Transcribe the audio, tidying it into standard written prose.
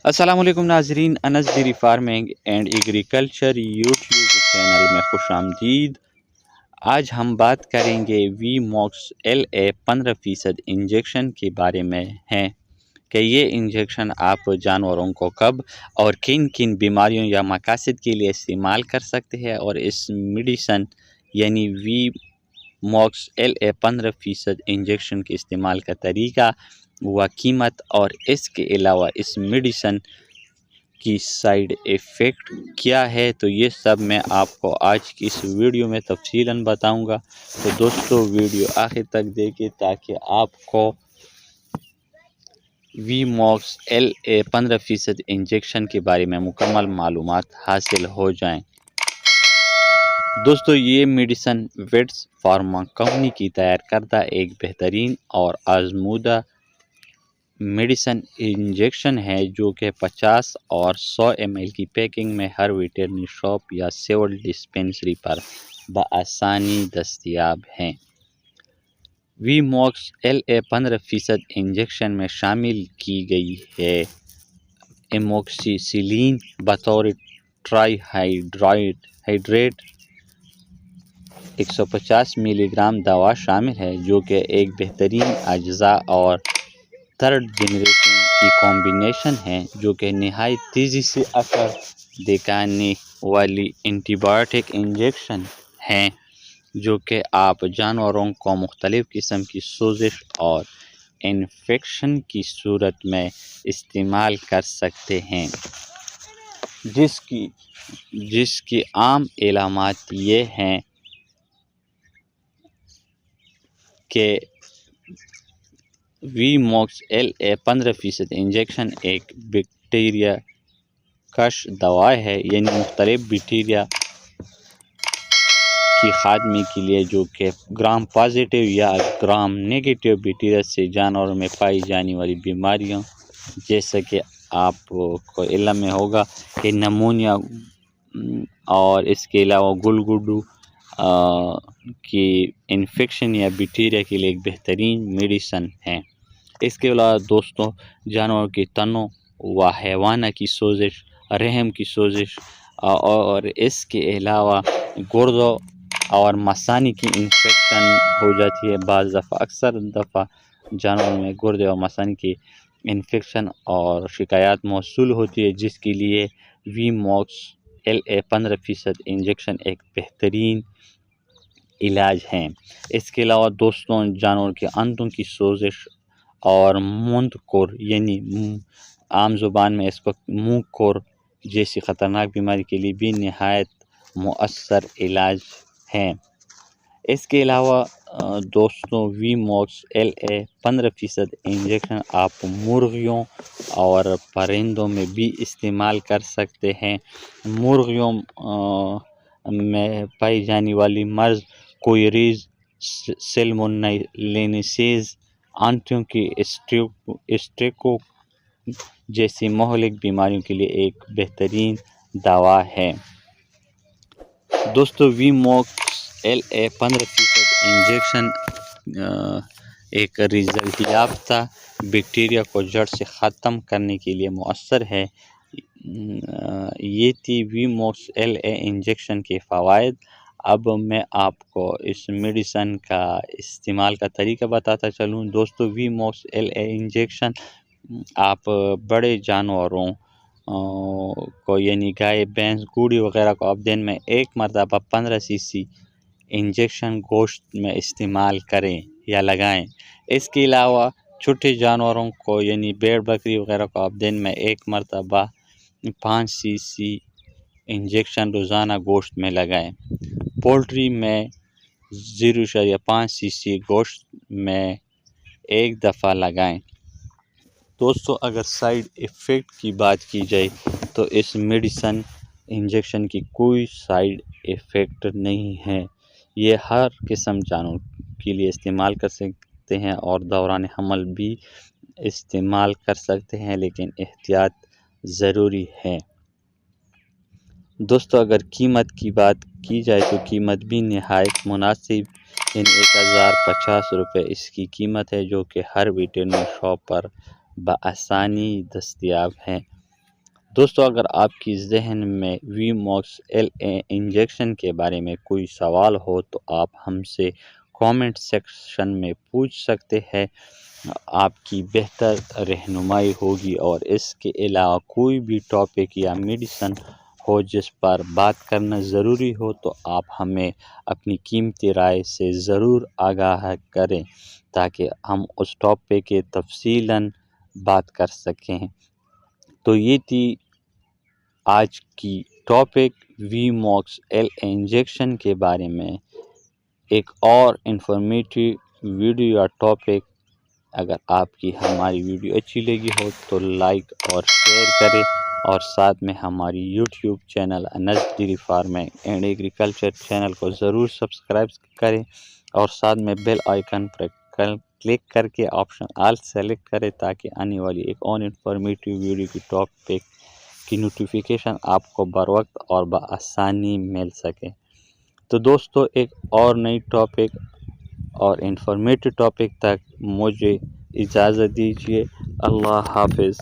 السلام علیکم ناظرین، Anas dairy farming and agriculture YouTube channel میں خوش آمدید۔ آج ہم بات کریں گے وی موکس LA 15% انجیکشن کے بارے میں ہیں کہ یہ انجیکشن آپ جانوروں کو کب اور کن کن بیماریوں یا مقاصد کے لیے استعمال کر سکتے ہیں، اور اس میڈیسن یعنی وی موکس LA 15% انجیکشن کے استعمال کا طریقہ و قیمت، اور اس کے علاوہ اس میڈیسن کی سائیڈ ایفیکٹ کیا ہے، تو یہ سب میں آپ کو آج کی اس ویڈیو میں تفصیلاً بتاؤں گا۔ تو دوستو ویڈیو آخر تک دیکھیں تاکہ آپ کو وی موکس LA 15% انجیکشن کے بارے میں مکمل معلومات حاصل ہو جائیں۔ دوستو یہ میڈیسن ویٹس فارما کمپنی کی تیار کردہ ایک بہترین اور آزمودہ میڈیسن انجیکشن ہے جو کہ 50 اور 100 ml کی پیکنگ میں ہر ویٹرنری شاپ یا سول ڈسپنسری پر بآسانی دستیاب ہیں۔ وی موکس LA 15% انجیکشن میں شامل کی گئی ہے ایموکسی سلین بطور ٹرائی ہائیڈریٹ 150 ملی گرام دوا شامل ہے، جو کہ ایک بہترین اجزاء اور تھرڈ جنریشن کی کمبینیشن ہے، جو کہ نہایت تیزی سے اثر دکھانے والی اینٹی بائیوٹک انجیکشن ہیں، جو کہ آپ جانوروں کو مختلف قسم کی سوزش اور انفیکشن کی صورت میں استعمال کر سکتے ہیں، جس کی عام علامات یہ ہیں کہ وی موکس LA 15% انجیکشن ایک بیکٹیریا کش دوا ہے، یعنی مختلف بیکٹیریا کی خاتمے کے لیے، جو کہ گرام پازیٹیو یا گرام نیگیٹیو بیکٹیریا سے جانوروں میں پائی جانے والی بیماریوں، جیسا کہ آپ کو علم میں ہوگا کہ نمونیا اور اس کے علاوہ گلگڈو کی انفیکشن یا بیکٹیریا کے لیے ایک بہترین میڈیسن ہے۔ اس کے علاوہ دوستوں جانوروں کی تنوں و حیوانہ کی سوزش، رحم کی سوزش، اور اس کے علاوہ گردوں اور مثانی کی انفیکشن ہو جاتی ہے۔ بعض دفعہ اکثر دفعہ جانوروں میں گردے اور مثانی کی انفیکشن اور شکایات موصول ہوتی ہے، جس کے لیے وی موکس LA 15% انجیکشن ایک بہترین علاج ہے۔ اس کے علاوہ دوستوں جانور کے اندوں کی سوزش اور موند کور، یعنی عام زبان میں اس کو منہ کور جیسی خطرناک بیماری کے لیے بھی نہایت مؤثر علاج ہیں۔ اس کے علاوہ دوستوں وی موکس LA 15% انجیکشن آپ مرغیوں اور پرندوں میں بھی استعمال کر سکتے ہیں۔ مرغیوں میں پائی جانے والی مرض کوئریز، سیلمونیلیسیس، آنتوں کی اسٹریکو جیسی مہلک بیماریوں کے لیے ایک بہترین دوا ہے۔ دوستو وی موکس LA 15% انجیکشن ایک رزلٹ یافتہ بیکٹیریا کو جڑ سے ختم کرنے کے لیے مؤثر ہے۔ یہ تھی وی موکس LA انجیکشن کے فوائد۔ اب میں آپ کو اس میڈیسن کا استعمال کا طریقہ بتاتا چلوں۔ دوستو وی موکس LA انجیکشن آپ بڑے جانوروں کو یعنی گائے، بھینس، گوڑی وغیرہ کو آپ دن میں ایک مرتبہ 15 cc انجیکشن گوشت میں استعمال کریں یا لگائیں۔ اس کے علاوہ چھوٹے جانوروں کو یعنی بھیڑ، بکری وغیرہ کو آپ دن میں ایک مرتبہ 5 cc انجیکشن روزانہ گوشت میں لگائیں۔ پولٹری میں 0.5 cc گوشت میں ایک دفعہ لگائیں۔ دوستو اگر سائیڈ ایفیکٹ کی بات کی جائے تو اس میڈیسن انجیکشن کی کوئی سائیڈ ایفیکٹ نہیں ہے۔ یہ ہر قسم جانور کے لیے استعمال کر سکتے ہیں اور دوران حمل بھی استعمال کر سکتے ہیں، لیکن احتیاط ضروری ہے۔ دوستو اگر قیمت کی بات کی جائے تو قیمت بھی نہایت مناسب، یعنی 1050 روپے اس کی قیمت ہے، جو کہ ہر ویٹرنری شاپ پر بآسانی دستیاب ہے۔ دوستو اگر آپ کی ذہن میں وی موکس ایل انجیکشن کے بارے میں کوئی سوال ہو تو آپ ہم سے کامنٹ سیکشن میں پوچھ سکتے ہیں، آپ کی بہتر رہنمائی ہوگی۔ اور اس کے علاوہ کوئی بھی ٹاپک یا میڈیسن ہو جس پر بات کرنا ضروری ہو تو آپ ہمیں اپنی قیمتی رائے سے ضرور آگاہ کریں تاکہ ہم اس ٹاپک کے تفصیلاً بات کر سکیں۔ تو یہ تھی آج کی ٹاپک وی موکس ایل انجیکشن کے بارے میں۔ ایک اور انفارمیٹیو ویڈیو یا ٹاپک اگر آپ کی ہماری ویڈیو اچھی لگی ہو تو لائک اور شیئر کریں، اور ساتھ میں ہماری یوٹیوب چینل انس dairy farming and agriculture channel کو ضرور سبسکرائب کریں، اور ساتھ میں بیل آئیکن پر کلک کر کے آپشن آل سیلیکٹ کریں تاکہ آنے والی ایک اور انفارمیٹیو ویڈیو کی ٹاپک کی نوٹیفیکیشن آپ کو بر وقت اور بآسانی مل سکے۔ تو دوستو ایک اور نئی ٹاپک اور انفارمیٹیو ٹاپک تک مجھے اجازت دیجیے۔ اللہ حافظ۔